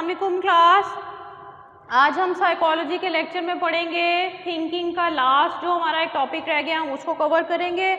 अस्सलाम वालेकुम क्लास। आज हम साइकोलॉजी के लेक्चर में पढ़ेंगे थिंकिंग का लास्ट जो हमारा एक टॉपिक रह गया हम उसको कवर करेंगे।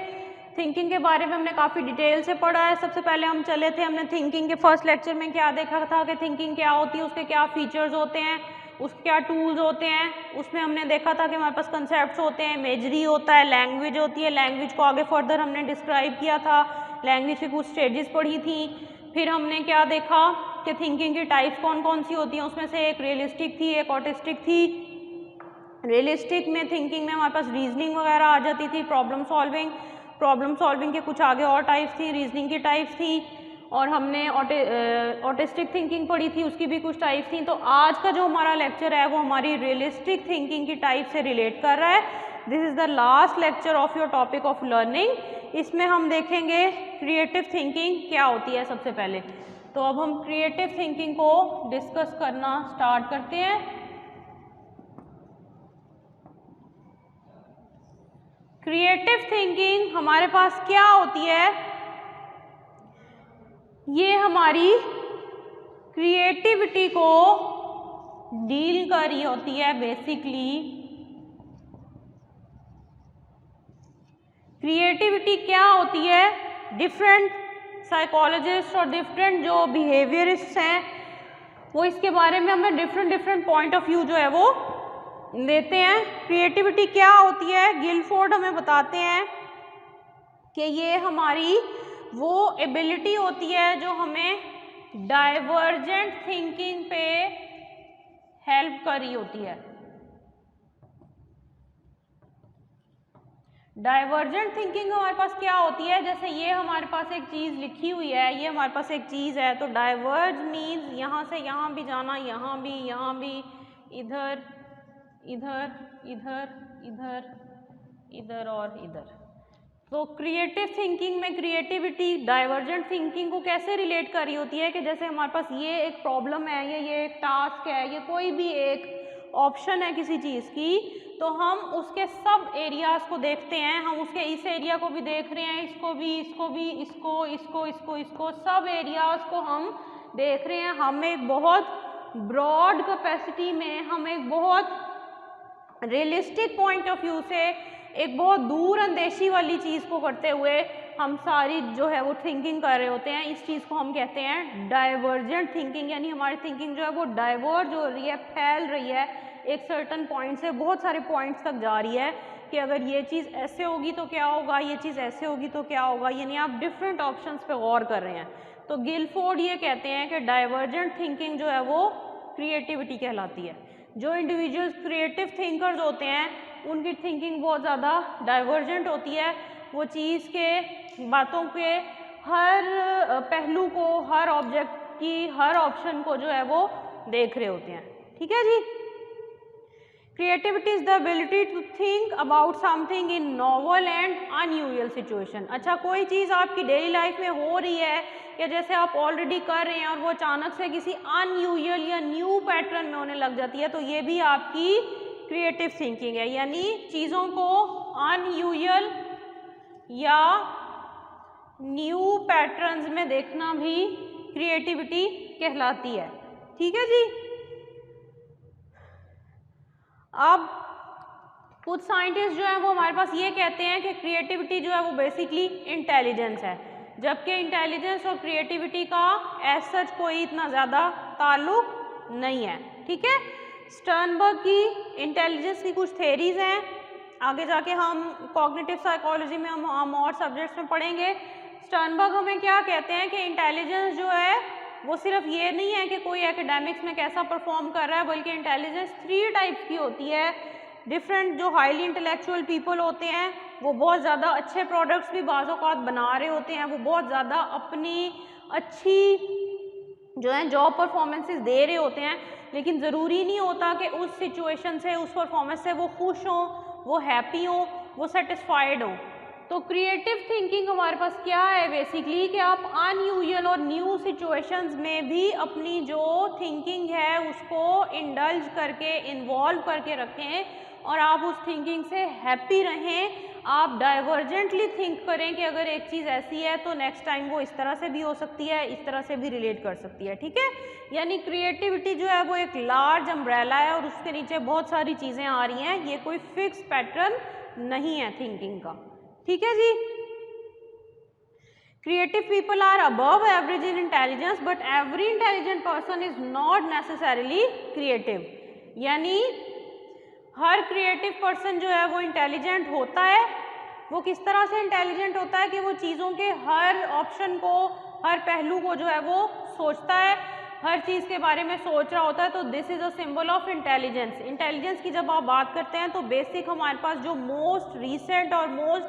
थिंकिंग के बारे में हमने काफ़ी डिटेल से पढ़ा है। सबसे पहले हम चले थे, हमने थिंकिंग के फर्स्ट लेक्चर में क्या देखा था कि थिंकिंग क्या होती है, उसके क्या फीचर्स होते हैं, उसके क्या टूल्स होते हैं। उसमें हमने देखा था कि हमारे पास कंसेप्ट होते हैं, इमेजरी होता है, लैंग्वेज होती है। लैंग्वेज को आगे फर्दर हमने डिस्क्राइब किया था, लैंग्वेज की कुछ स्टेजेस पढ़ी थी। फिर हमने क्या देखा कि थिंकिंग की टाइप्स कौन कौन सी होती हैं। उसमें से एक रियलिस्टिक थी, एक ऑटिस्टिक थी। रियलिस्टिक में थिंकिंग में हमारे पास रीजनिंग वगैरह आ जाती थी, प्रॉब्लम सॉल्विंग के कुछ आगे और टाइप्स थी, रीजनिंग की टाइप्स थी। और हमने ऑटिस्टिक थिंकिंग पढ़ी थी, उसकी भी कुछ टाइप्स थी। तो आज का जो हमारा लेक्चर है वो हमारी रियलिस्टिक थिंकिंग की टाइप से रिलेट कर रहा है। This is the last lecture of your topic of learning. इसमें हम देखेंगे क्रिएटिव थिंकिंग क्या होती है सबसे पहले। तो अब हम क्रिएटिव थिंकिंग को डिस्कस करना स्टार्ट करते हैं। क्रिएटिव थिंकिंग हमारे पास क्या होती है, ये हमारी क्रिएटिविटी को डील कर रही होती है। बेसिकली क्रिएटिविटी क्या होती है, डिफरेंट साइकोलॉजिस्ट और डिफरेंट जो बिहेवियरिस्ट हैं वो इसके बारे में हमें डिफरेंट पॉइंट ऑफ व्यू जो है वो देते हैं। क्रिएटिविटी क्या होती है, गिलफोर्ड हमें बताते हैं कि ये हमारी वो एबिलिटी होती है जो हमें डाइवर्जेंट थिंकिंग पे हेल्प कर रही होती है। डाइवर्जेंट थिंकिंग हमारे पास क्या होती है, जैसे ये हमारे पास एक चीज़ लिखी हुई है, ये हमारे पास एक चीज़ है, तो डाइवर्ज मीन्स यहाँ से यहाँ भी जाना, यहाँ भी, इधर इधर इधर इधर इधर और इधर। तो क्रिएटिव थिंकिंग में क्रिएटिविटी डाइवर्जेंट थिंकिंग को कैसे रिलेट कर रही होती है कि जैसे हमारे पास ये एक प्रॉब्लम है, ये एक टास्क है, ये कोई भी एक ऑप्शन है किसी चीज़ की, तो हम उसके सब एरियाज़ को देखते हैं। हम उसके इस एरिया को भी देख रहे हैं, इसको भी, इसको भी, इसको सब एरियाज़ को हम देख रहे हैं। हम एक बहुत ब्रॉड कैपेसिटी में, हम एक बहुत रियलिस्टिक पॉइंट ऑफ व्यू से, एक बहुत दूर अंदेशी वाली चीज़ को करते हुए हम सारी जो है वो थिंकिंग कर रहे होते हैं। इस चीज़ को हम कहते हैं डाइवर्जेंट थिंकिंग, यानी हमारी थिंकिंग जो है वो डाइवर्ज हो रही है, फैल रही है, एक सर्टन पॉइंट से बहुत सारे पॉइंट्स तक जा रही है कि अगर ये चीज़ ऐसे होगी तो क्या होगा, ये चीज़ ऐसे होगी तो क्या होगा, यानी आप डिफरेंट ऑप्शंस पे गौर कर रहे हैं। तो गिलफोर्ड ये कहते हैं कि डाइवर्जेंट थिंकिंग जो है वो क्रिएटिविटी कहलाती है। जो इंडिविजुअल्स क्रिएटिव थिंकर्स होते हैं उनकी थिंकिंग बहुत ज़्यादा डाइवर्जेंट होती है। वो चीज़ के, बातों के हर पहलू को, हर ऑब्जेक्ट की हर ऑप्शन को जो है वो देख रहे होते हैं। ठीक है जी। Creativity is the ability to think about something in novel and unusual situation. अच्छा, कोई चीज़ आपकी डेली लाइफ में हो रही है या जैसे आप ऑलरेडी कर रहे हैं और वो अचानक से किसी अनयूजुअल या न्यू पैटर्न में होने लग जाती है, तो ये भी आपकी क्रिएटिव थिंकिंग है। यानी चीज़ों को अनयूजुअल या न्यू पैटर्न्स में देखना भी क्रिएटिविटी कहलाती है। ठीक है जी। अब कुछ साइंटिस्ट जो है वो हमारे पास ये कहते हैं कि क्रिएटिविटी जो है वो बेसिकली इंटेलिजेंस है, जबकि इंटेलिजेंस और क्रिएटिविटी का एज सच कोई इतना ज़्यादा ताल्लुक नहीं है। ठीक है। स्टर्नबर्ग की इंटेलिजेंस की कुछ थेरीज हैं, आगे जाके हम कॉग्निटिव साइकोलॉजी में हम और सब्जेक्ट्स में पढ़ेंगे। स्टर्नबर्ग हमें क्या कहते हैं कि इंटेलिजेंस जो है वो सिर्फ ये नहीं है कि कोई एकेडमिक्स में कैसा परफॉर्म कर रहा है, बल्कि इंटेलिजेंस 3 टाइप्स की होती है। डिफरेंट जो हाईली इंटेलेक्चुअल पीपल होते हैं वो बहुत ज़्यादा अच्छे प्रोडक्ट्स भी बाज़ औक़ात बना रहे होते हैं, वो बहुत ज़्यादा अपनी अच्छी जो है जॉब परफॉर्मेंसेस दे रहे होते हैं, लेकिन ज़रूरी नहीं होता कि उस सिचुएशन से, उस परफॉर्मेंस से वो खुश हों, वो हैप्पी हों, वो सेटिस्फाइड हों। तो क्रिएटिव थिंकिंग हमारे पास क्या है बेसिकली कि आप अनयूजुअल और न्यू सिचुएशंस में भी अपनी जो थिंकिंग है उसको इंडल्ज करके इन्वॉल्व करके रखें और आप उस थिंकिंग से हैप्पी रहें। आप डाइवर्जेंटली थिंक करें कि अगर एक चीज़ ऐसी है तो नेक्स्ट टाइम वो इस तरह से भी हो सकती है, इस तरह से भी रिलेट कर सकती है, ठीक है। यानी क्रिएटिविटी जो है वो एक लार्ज अम्ब्रेला है और उसके नीचे बहुत सारी चीज़ें आ रही हैं, ये कोई फिक्स पैटर्न नहीं है थिंकिंग का, ठीक है जी। Creative people are above average in intelligence but every intelligent person is not necessarily creative. यानी हर क्रिएटिव पर्सन जो है वो इंटेलिजेंट होता है। वो किस तरह से इंटेलिजेंट होता है कि वो चीज़ों के हर ऑप्शन को, हर पहलू को जो है वो सोचता है, हर चीज़ के बारे में सोच रहा होता है। तो this is a symbol of intelligence. Intelligence की जब आप बात करते हैं तो बेसिक हमारे पास जो मोस्ट रिसेंट और मोस्ट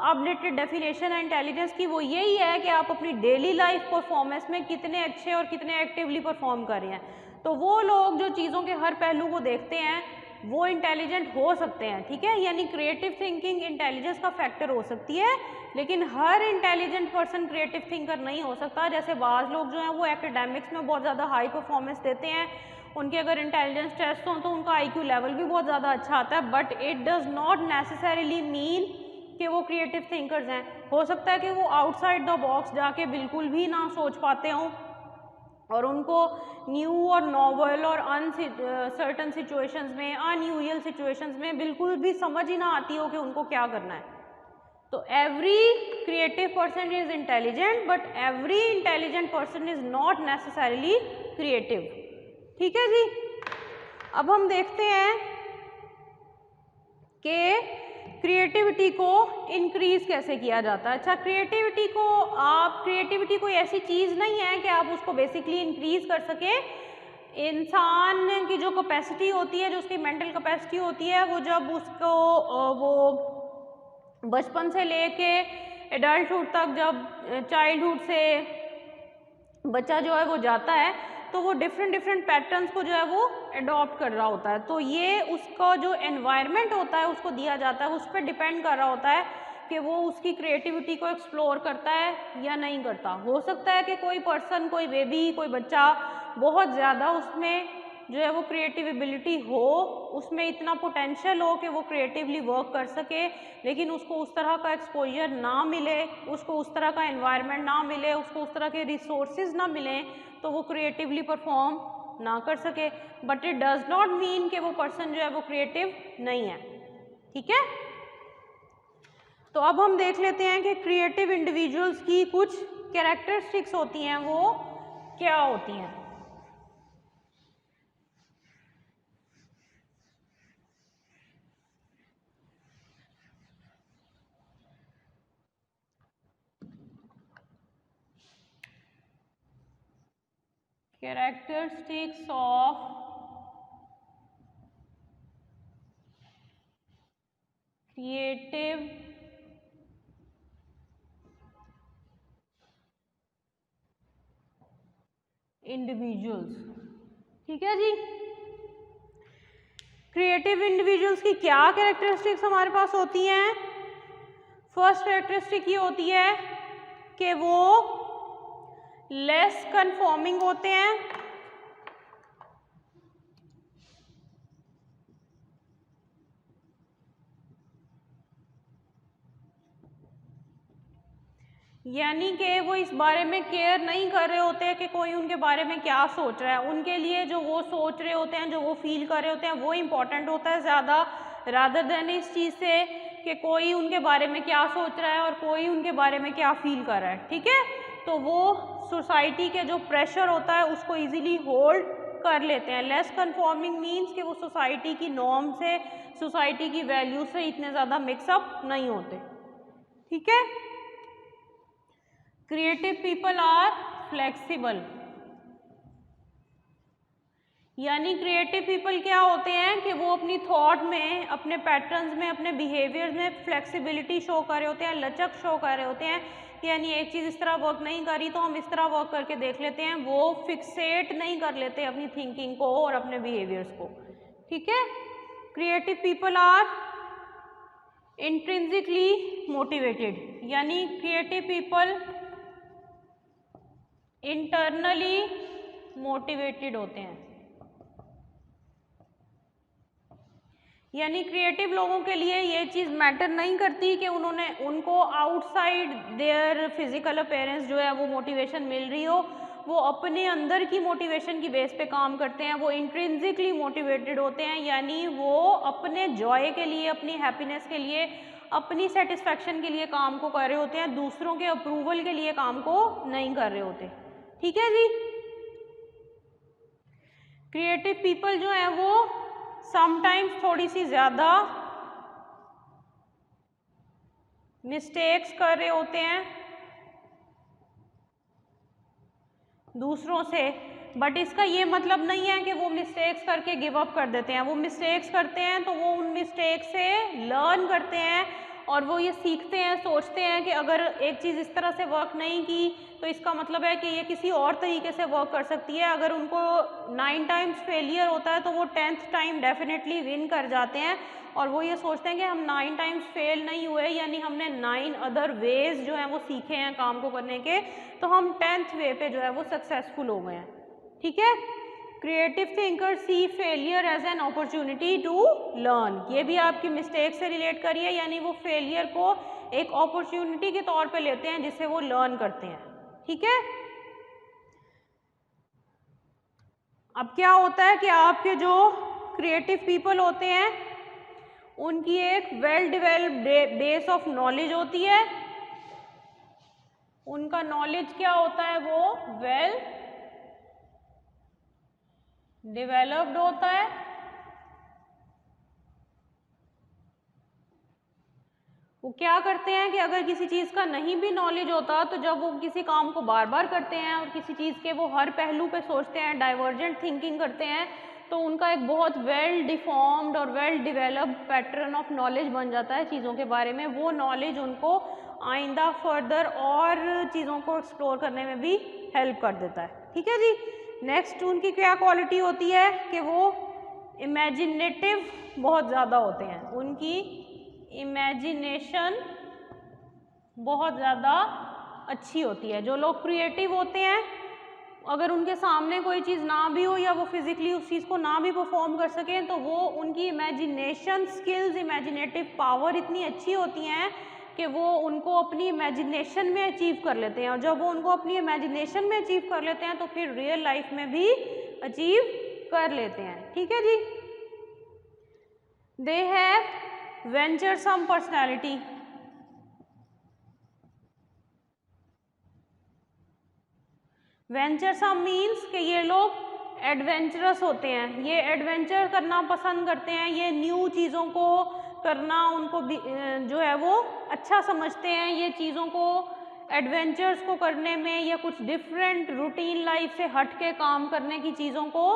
अपडेटेड डेफिनेशन है इंटेलिजेंस की वो यही है कि आप अपनी डेली लाइफ परफॉर्मेंस में कितने अच्छे और कितने एक्टिवली परफॉर्म कर रहे हैं। तो वो लोग जो चीज़ों के हर पहलू को देखते हैं वो इंटेलिजेंट हो सकते हैं, ठीक है। यानी क्रिएटिव थिंकिंग इंटेलिजेंस का फैक्टर हो सकती है, लेकिन हर इंटेलिजेंट पर्सन क्रिएटिव थिंकर नहीं हो सकता। जैसे बाज़ लोग जो हैं वो एकेडमिक्स में बहुत ज़्यादा हाई परफॉर्मेंस देते हैं, उनके अगर इंटेलिजेंस टेस्ट हों तो उनका IQ लेवल भी बहुत ज़्यादा अच्छा आता है, but it does not necessarily mean कि वो क्रिएटिव थिंकर्स हैं। हो सकता है कि वो आउटसाइड द बॉक्स जाके बिल्कुल भी ना सोच पाते हों और उनको न्यू और नॉवल और अनसर्टन सिचुएशंस में, अनयूजुअल सिचुएशंस में बिल्कुल भी समझ ही ना आती हो कि उनको क्या करना है। तो every creative person is intelligent but every intelligent person is not necessarily creative, ठीक है जी। अब हम देखते हैं कि क्रिएटिविटी को इंक्रीज कैसे किया जाता है। अच्छा, क्रिएटिविटी कोई ऐसी चीज़ नहीं है कि आप उसको बेसिकली इंक्रीज कर सके। इंसान की जो कैपेसिटी होती है, जो उसकी मेंटल कैपेसिटी होती है, वो जब उसको वो बचपन से लेके एडल्टहुड तक, जब चाइल्डहुड से बच्चा जो है वो जाता है तो वो डिफरेंट पैटर्न्स को जो है वो अडॉप्ट कर रहा होता है। तो ये उसका जो एनवायरनमेंट होता है उसको दिया जाता है, उस पर डिपेंड कर रहा होता है कि वो उसकी क्रिएटिविटी को एक्सप्लोर करता है या नहीं करता। हो सकता है कि कोई पर्सन, कोई बेबी, कोई बच्चा बहुत ज़्यादा उसमें जो है वो क्रिएटिव एबिलिटी हो, उसमें इतना पोटेंशियल हो कि वो क्रिएटिवली वर्क कर सके, लेकिन उसको उस तरह का एक्सपोजर ना मिले, उसको उस तरह का एनवायरनमेंट ना मिले, उसको उस तरह के रिसोर्सेज ना मिलें, तो वो क्रिएटिवली परफॉर्म ना कर सके। But it does not mean कि वो पर्सन जो है वो क्रिएटिव नहीं है, ठीक है। तो अब हम देख लेते हैं कि क्रिएटिव इंडिविजुअल्स की कुछ कैरेक्टरिस्टिक्स होती हैं, वो क्या होती हैं। Characteristics of creative इंडिविजुअल्स, ठीक है जी। क्रिएटिव इंडिविजुअल्स की क्या कैरेक्टरिस्टिक्स हमारे पास होती हैं। फर्स्ट कैरेक्टरिस्टिक ये होती है कि वो लेस कंफॉर्मिंग होते हैं, यानी कि वो इस बारे में केयर नहीं कर रहे होते कि कोई उनके बारे में क्या सोच रहा है। उनके लिए जो वो सोच रहे होते हैं, जो वो फील कर रहे होते हैं, वो इम्पॉर्टेंट होता है ज़्यादा, रादर देन इस चीज़ से कि कोई उनके बारे में क्या सोच रहा है और कोई उनके बारे में क्या फील कर रहा है, ठीक है। तो वो सोसाइटी के जो प्रेशर होता है उसको ईजिली होल्ड कर लेते हैं। लेस कन्फॉर्मिंग मीन्स कि वो सोसाइटी की नॉर्म से, सोसाइटी की वैल्यू से इतने ज़्यादा मिक्सअप नहीं होते, ठीक है। क्रिएटिव पीपल आर फ्लेक्सिबल, यानी क्रिएटिव पीपल क्या होते हैं कि वो अपनी थॉट में, अपने पैटर्न्स में, अपने बिहेवियर में फ्लेक्सिबिलिटी शो कर रहे होते हैं, लचक शो कर रहे होते हैं। यानी एक चीज़ इस तरह वर्क नहीं करी तो हम इस तरह वर्क करके देख लेते हैं। वो फिक्सेट नहीं कर लेते अपनी थिंकिंग को और अपने बिहेवियर्स को, ठीक है। Creative people are intrinsically motivated, यानी क्रिएटिव पीपल इंटरनली मोटिवेटेड होते हैं। यानी क्रिएटिव लोगों के लिए ये चीज़ मैटर नहीं करती कि उनको आउटसाइड देयर फिजिकल अपीयरेंस जो है वो मोटिवेशन मिल रही हो, वो अपने अंदर की मोटिवेशन की बेस पे काम करते हैं, वो इंट्रिंसिकली मोटिवेटेड होते हैं, यानी वो अपने जॉय के लिए, अपनी हैप्पीनेस के लिए, अपनी सेटिस्फैक्शन के लिए काम को कर रहे होते हैं, दूसरों के अप्रूवल के लिए काम को नहीं कर रहे होते। ठीक है जी। क्रिएटिव पीपल जो है वो समटाइम्स थोड़ी सी ज़्यादा मिस्टेक्स कर रहे होते हैं दूसरों से, बट इसका ये मतलब नहीं है कि वो मिस्टेक्स करके गिव अप कर देते हैं। वो मिस्टेक्स करते हैं तो वो उन मिस्टेक से लर्न करते हैं और वो ये सीखते हैं, सोचते हैं कि अगर एक चीज़ इस तरह से वर्क नहीं की तो इसका मतलब है कि ये किसी और तरीके से वर्क कर सकती है। अगर उनको 9 टाइम्स फेलियर होता है तो वो 10th टाइम डेफिनेटली विन कर जाते हैं और वो ये सोचते हैं कि हम 9 टाइम्स फेल नहीं हुए, यानी हमने 9 अदर वेज जो हैं वो सीखे हैं काम को करने के, तो हम 10th वे पे जो है वो सक्सेसफुल हो गए हैं। ठीक है। Creative thinker see failure as an opportunity to learn, ये भी आपकी मिस्टेक से रिलेट करिए, यानी वो फेलियर को एक अपॉर्चुनिटी के तौर पे लेते हैं जिससे वो लर्न करते हैं। ठीक है। अब क्या होता है कि आपके जो क्रिएटिव पीपल होते हैं उनकी एक well developed base of knowledge होती है। उनका नॉलेज क्या होता है, वो वेल डेवलप्ड होता है। वो क्या करते हैं कि अगर किसी चीज़ का नहीं भी नॉलेज होता तो जब वो किसी काम को बार बार करते हैं और किसी चीज़ के वो हर पहलू पे सोचते हैं, डाइवर्जेंट थिंकिंग करते हैं, तो उनका एक बहुत वेल डिफॉर्म्ड और well developed pattern of knowledge बन जाता है चीज़ों के बारे में। वो नॉलेज उनको आइंदा फर्दर और चीज़ों को एक्सप्लोर करने में भी हेल्प कर देता है। ठीक है जी। नेक्स्ट उनकी क्या क्वालिटी होती है कि वो इमेजिनेटिव बहुत ज़्यादा होते हैं, उनकी इमेजिनेशन बहुत ज़्यादा अच्छी होती है। जो लोग क्रिएटिव होते हैं, अगर उनके सामने कोई चीज़ ना भी हो या वो फिजिकली उस चीज़ को ना भी परफॉर्म कर सकें तो वो उनकी इमेजिनेशन स्किल्स, इमेजिनेटिव पावर इतनी अच्छी होती हैं कि वो उनको अपनी इमेजिनेशन में अचीव कर लेते हैं, और जब वो उनको अपनी इमेजिनेशन में अचीव कर लेते हैं तो फिर रियल लाइफ में भी अचीव कर लेते हैं। ठीक है जी। दे हैव वेंचरसम पर्सनैलिटी, वेंचरसम मीन्स कि ये लोग एडवेंचरस होते हैं, ये एडवेंचर करना पसंद करते हैं, ये न्यू चीज़ों को करना उनको जो है वो अच्छा समझते हैं। ये चीज़ों को, एडवेंचर्स को करने में या कुछ डिफरेंट रूटीन लाइफ से हट के काम करने की चीज़ों को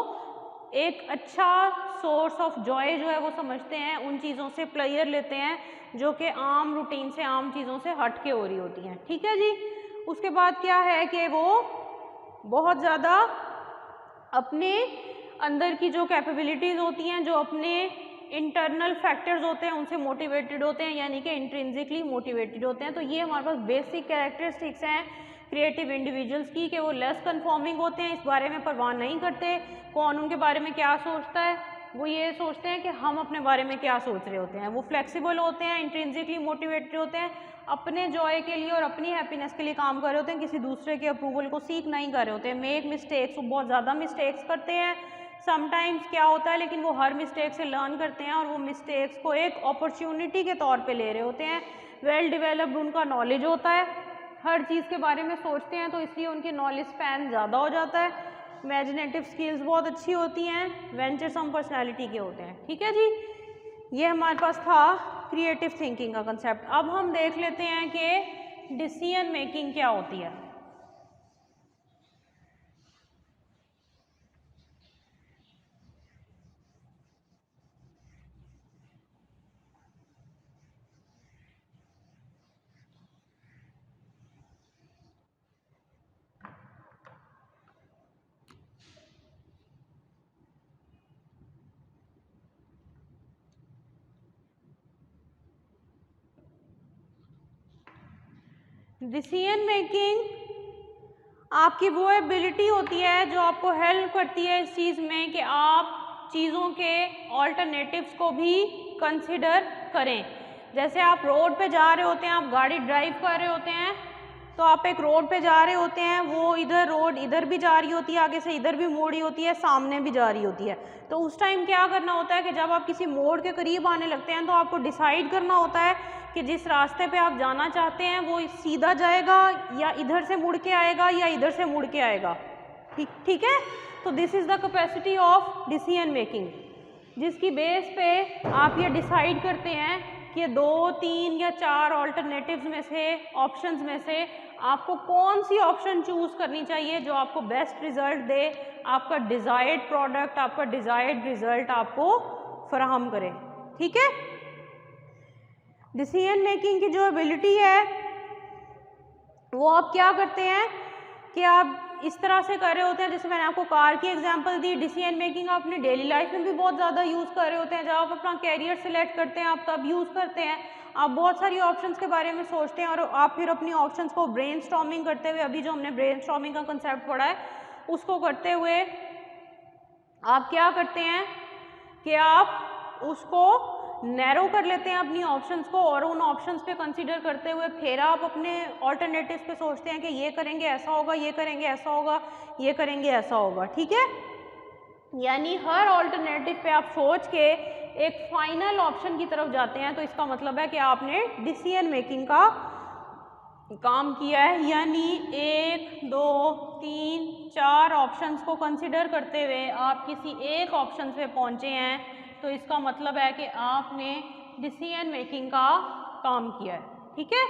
एक अच्छा सोर्स ऑफ जॉय जो है वो समझते हैं, उन चीज़ों से प्लेजर लेते हैं जो कि आम रूटीन से, आम चीज़ों से हट के हो रही होती हैं। ठीक है जी। उसके बाद क्या है कि वो बहुत ज़्यादा अपने अंदर की जो कैपेबिलिटीज़ होती हैं, जो अपने इंटरनल फैक्टर्स होते हैं उनसे मोटिवेटेड होते हैं, यानी कि इंट्रिंसिकली मोटिवेटेड होते हैं। तो ये हमारे पास बेसिक कैरेक्टरिस्टिक्स हैं क्रिएटिव इंडिविजुअल्स की कि वो लेस कन्फॉर्मिंग होते हैं, इस बारे में परवाह नहीं करते कौन उनके बारे में क्या सोचता है, वो ये सोचते हैं कि हम अपने बारे में क्या सोच रहे होते हैं। वो फ्लेक्सिबल होते हैं, इंट्रिंसिकली मोटिवेटेड होते हैं, अपने जॉय के लिए और अपनी हैप्पीनेस के लिए काम कर रहे होते हैं, किसी दूसरे के अप्रूवल को सीख नहीं कर रहे होते हैं। मेक मिस्टेक्स, वो बहुत ज़्यादा मिस्टेक्स करते हैं समटाइम्स, क्या होता है, लेकिन वो हर मिस्टेक से लर्न करते हैं और वो मिस्टेक्स को एक अपॉर्चुनिटी के तौर पे ले रहे होते हैं। वेल डेवलप्ड उनका नॉलेज होता है, हर चीज़ के बारे में सोचते हैं तो इसलिए उनकी नॉलेज स्पैन ज़्यादा हो जाता है। इमेजिनेटिव स्किल्स बहुत अच्छी होती हैं, वेंचरसम पर्सनैलिटी के होते हैं। ठीक है जी। ये हमारे पास था क्रिएटिव थिंकिंग का कंसेप्ट। अब हम देख लेते हैं कि डिसीजन मेकिंग क्या होती है। डिसीजन मेकिंग आपकी वो एबिलिटी होती है जो आपको हेल्प करती है इस चीज़ में कि आप चीज़ों के ऑल्टरनेटिव्स को भी कंसिडर करें। जैसे आप रोड पे जा रहे होते हैं, आप गाड़ी ड्राइव कर रहे होते हैं, तो आप एक रोड पे जा रहे होते हैं, वो इधर रोड इधर भी जा रही होती है, आगे से इधर भी मोड़ी होती है, सामने भी जा रही होती है। तो उस टाइम क्या करना होता है कि जब आप किसी मोड़ के करीब आने लगते हैं तो आपको डिसाइड करना होता है कि जिस रास्ते पे आप जाना चाहते हैं वो सीधा जाएगा या इधर से मुड़ के आएगा या इधर से मुड़ के आएगा। ठीक है। तो this is the capacity of decision making, जिसकी बेस पे आप ये डिसाइड करते हैं कि 2, 3 या 4 ऑल्टरनेटिव्स में से, ऑप्शंस में से आपको कौन सी ऑप्शन चूज़ करनी चाहिए जो आपको बेस्ट रिजल्ट दे, आपका डिज़ायर्ड प्रोडक्ट, आपका डिज़ायर्ड रिजल्ट आपको फराहम करे। ठीक है। डिसीजन मेकिंग की जो एबिलिटी है वो आप क्या करते हैं कि आप इस तरह से कर रहे होते हैं, जैसे मैंने आपको कार की एग्जांपल दी। डिसीजन मेकिंग आप अपनी डेली लाइफ में भी बहुत ज़्यादा यूज़ कर रहे होते हैं। जब आप अपना कैरियर सिलेक्ट करते हैं आप तब यूज़ करते हैं। आप बहुत सारी ऑप्शंस के बारे में सोचते हैं और आप फिर अपनी ऑप्शंस को ब्रेनस्टॉर्मिंग करते हुए, अभी जो हमने ब्रेनस्टॉर्मिंग का कंसेप्ट पढ़ा है उसको करते हुए आप क्या करते हैं कि आप उसको नैरो कर लेते हैं अपनी ऑप्शंस को, और उन ऑप्शंस पे कंसीडर करते हुए फिर आप अपने ऑल्टरनेटिव्स पे सोचते हैं कि ये करेंगे ऐसा होगा, ये करेंगे ऐसा होगा, ये करेंगे ऐसा होगा। ठीक है। यानी हर ऑल्टरनेटिव पे आप सोच के एक फाइनल ऑप्शन की तरफ जाते हैं। तो इसका मतलब है कि आपने डिसीजन मेकिंग का काम किया है। यानी 1, 2, 3, 4 ऑप्शंस को कंसीडर करते हुए आप किसी एक ऑप्शन पे पहुंचे हैं, तो इसका मतलब है कि आपने डिसीजन मेकिंग का काम किया है। ठीक है।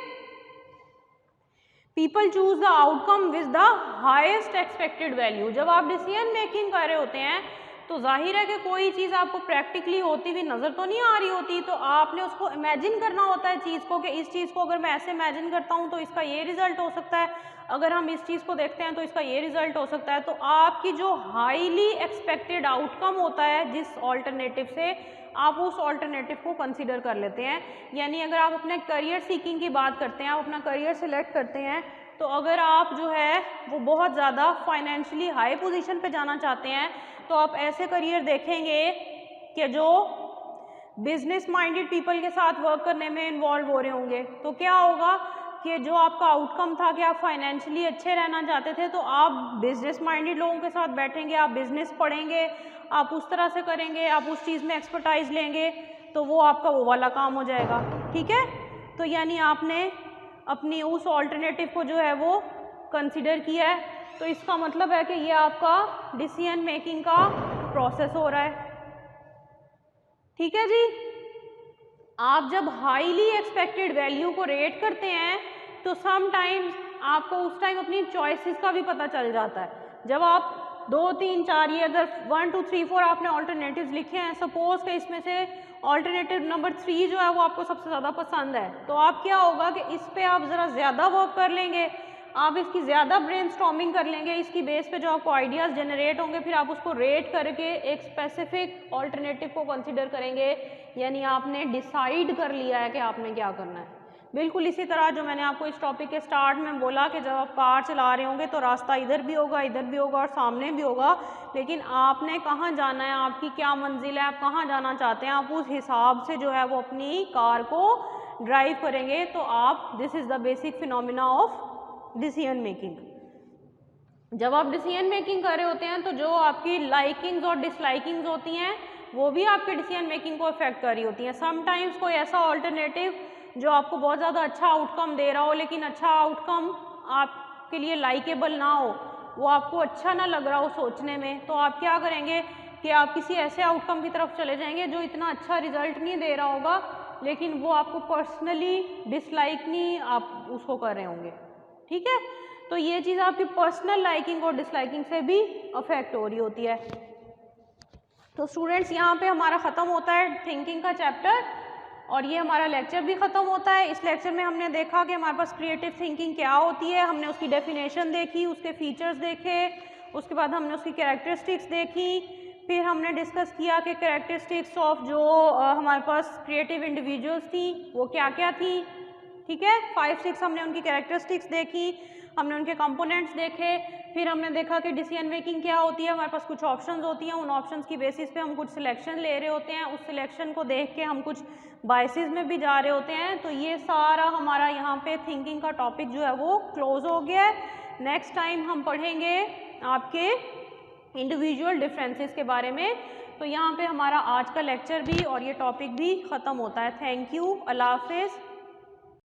People choose the outcome with the highest expected value. जब आप डिसीजन मेकिंग कर रहे होते हैं तो जाहिर है कि कोई चीज़ आपको प्रैक्टिकली होती हुई नज़र तो नहीं आ रही होती, तो आपने उसको इमेजिन करना होता है चीज़ को कि इस चीज़ को अगर मैं ऐसे इमेजिन करता हूँ तो इसका ये रिजल्ट हो सकता है, अगर हम इस चीज़ को देखते हैं तो इसका ये रिजल्ट हो सकता है। तो आपकी जो हाईली एक्सपेक्टेड आउटकम होता है जिस ऑल्टरनेटिव से, आप उस ऑल्टरनेटिव को कंसिडर कर लेते हैं। यानी अगर आप अपने करियर सीकिंग की बात करते हैं, आप अपना करियर सिलेक्ट करते हैं, तो अगर आप जो है वो बहुत ज़्यादा फाइनेंशियली हाई पोजीशन पे जाना चाहते हैं तो आप ऐसे करियर देखेंगे कि जो बिजनेस माइंडेड पीपल के साथ वर्क करने में इन्वॉल्व हो रहे होंगे। तो क्या होगा कि जो आपका आउटकम था कि आप फाइनेंशियली अच्छे रहना चाहते थे, तो आप बिजनेस माइंडेड लोगों के साथ बैठेंगे, आप बिजनेस पढ़ेंगे, आप उस तरह से करेंगे, आप उस चीज़ में एक्सपर्टाइज लेंगे, तो वो आपका वो वाला काम हो जाएगा। ठीक है। तो यानी आपने अपनी उस ऑल्टरनेटिव को जो है वो कंसिडर किया है। तो इसका मतलब है कि ये आपका डिसीजन मेकिंग का प्रोसेस हो रहा है। ठीक है जी। आप जब हाईली एक्सपेक्टेड वैल्यू को रेट करते हैं तो समटाइम्स आपको उस टाइम अपनी चॉइसेस का भी पता चल जाता है। जब आप 2, 3, 4 ये अगर 1, 2, 3, 4 आपने ऑल्टरनेटिव्स लिखे हैं, सपोज कि इसमें से ऑल्टरनेटिव नंबर 3 जो है वो आपको सबसे ज़्यादा पसंद है, तो आप क्या होगा कि इस पे आप ज़रा ज़्यादा वर्क कर लेंगे, आप इसकी ज़्यादा ब्रेनस्टॉर्मिंग कर लेंगे, इसकी बेस पे जो आपको आइडियाज़ जनरेट होंगे फिर आप उसको रेट करके एक स्पेसिफिक ऑल्टरनेटिव को कंसिडर करेंगे। यानी आपने डिसाइड कर लिया है कि आपने क्या करना है। बिल्कुल इसी तरह जो मैंने आपको इस टॉपिक के स्टार्ट में बोला कि जब आप कार चला रहे होंगे तो रास्ता इधर भी होगा, इधर भी होगा और सामने भी होगा, लेकिन आपने कहाँ जाना है, आपकी क्या मंजिल है, आप कहाँ जाना चाहते हैं, आप उस हिसाब से जो है वो अपनी कार को ड्राइव करेंगे। तो आप this is the basic phenomena of decision making. जब आप डिसीजन मेकिंग कर रहे होते हैं तो जो आपकी लाइकिंग्स और डिसलाइकिंग्स होती हैं वो भी आपके डिसीजन मेकिंग को अफेक्ट कर रही होती हैं। समटाइम्स कोई ऐसा ऑल्टरनेटिव जो आपको बहुत ज़्यादा अच्छा आउटकम दे रहा हो, लेकिन अच्छा आउटकम आपके लिए लाइकेबल ना हो, वो आपको अच्छा ना लग रहा हो सोचने में, तो आप क्या करेंगे कि आप किसी ऐसे आउटकम की तरफ चले जाएंगे जो इतना अच्छा रिजल्ट नहीं दे रहा होगा, लेकिन वो आपको पर्सनली डिसलाइक नहीं आप उसको कर रहे होंगे। ठीक है। तो ये चीज़ आपकी पर्सनल लाइकिंग और डिसलाइकिंग से भी अफेक्ट हो रही होती है। तो स्टूडेंट्स यहाँ पे हमारा ख़त्म होता है थिंकिंग का चैप्टर और ये हमारा लेक्चर भी ख़त्म होता है। इस लेक्चर में हमने देखा कि हमारे पास क्रिएटिव थिंकिंग क्या होती है, हमने उसकी डेफिनेशन देखी, उसके फीचर्स देखे, उसके बाद हमने उसकी कैरेक्टरिस्टिक्स देखी, फिर हमने डिस्कस किया कि कैरेक्टरिस्टिक्स ऑफ जो हमारे पास क्रिएटिव इंडिविजुअल्स थी वो क्या क्या थी। ठीक है। 5, 6 हमने उनकी कैरेक्टरिस्टिक्स देखी, हमने उनके कंपोनेंट्स देखे, फिर हमने देखा कि डिसीजन मेकिंग क्या होती है। हमारे पास कुछ ऑप्शंस होती हैं, उन ऑप्शंस की बेसिस पे हम कुछ सिलेक्शन ले रहे होते हैं, उस सिलेक्शन को देख के हम कुछ बायसेस में भी जा रहे होते हैं। तो ये सारा हमारा यहाँ पे थिंकिंग का टॉपिक जो है वो क्लोज हो गया है। नेक्स्ट टाइम हम पढ़ेंगे आपके इंडिविजुअल डिफरेंसेस के बारे में। तो यहाँ पे हमारा आज का लेक्चर भी और ये टॉपिक भी ख़त्म होता है। थैंक यू, अल्लाह हाफिज़।